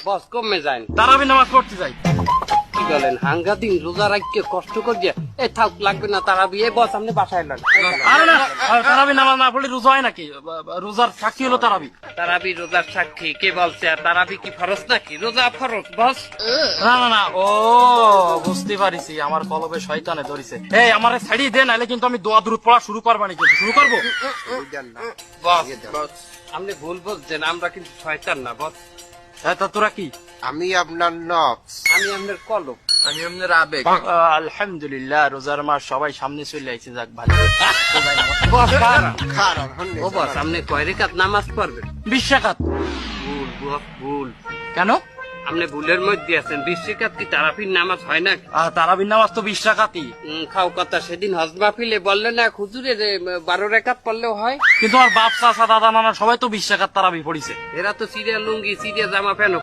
বস কমে যান তারাবি নামাজ পড়তে যাই। কি বলেন হাঙ্গা দিন রোজা রাখতে কষ্ট করিয়া এ থাক লাগবে না তারা বিয়ে বস আপনি বাসায় লাগ আরে না, তারাবি নামাজ না পড়লে রোজা হয় নাকি? রোজার সাক্ষী হলো তারাবি। তারাবি রোজার সাক্ষী কে বলছে? আর তারাবি কি ফরজ নাকি? রোজা ফরজ বস। না না না, ও বুঝতে পারিছি, আমার কলবে শয়তানে ধরিছে। এই আমারে ছাড়িয়ে দে, নাহলে কিন্তু আমি দোয়া দুরূদ পড়া শুরু করবা নাকি? শুরু করবো? বস বস আপনি ভুল বলছেন, আমরা কিন্তু শয়তান না বস। হ্যাঁ, তা তোরা কি? আমি আপনার নফস। আমি আপনার কলব। আমি আপনার আবেগ। আলহামদুলিল্লাহ, রোজার মাস সবাই সামনে চলে আইছে, যাক ভালো। বস খারাপ। খারাপ ও বস আপনি কয় রেখাত নামাজ পড়বেন? 20 রাকাত। ভুল বস ভুল। কেন? আপনি ভুলের মধ্যে আছেন। 20 রেখাত কি তারাবির নামাজ হয় না? তারাবির নামাজ তো 20 রাকাতই। খাও কথা সেদিন হজ মাহফিলে বললেন না হুজুরে যে 12 রেখাত পড়লেও হয়। কিন্তু আমার বাপ চাচা দাদা নানা সবাই তো 20 রাকাত তারাবি পড়িছে। এরা তো সিরিয়া লুঙ্গি সিরিয়া জামা প্যান্ট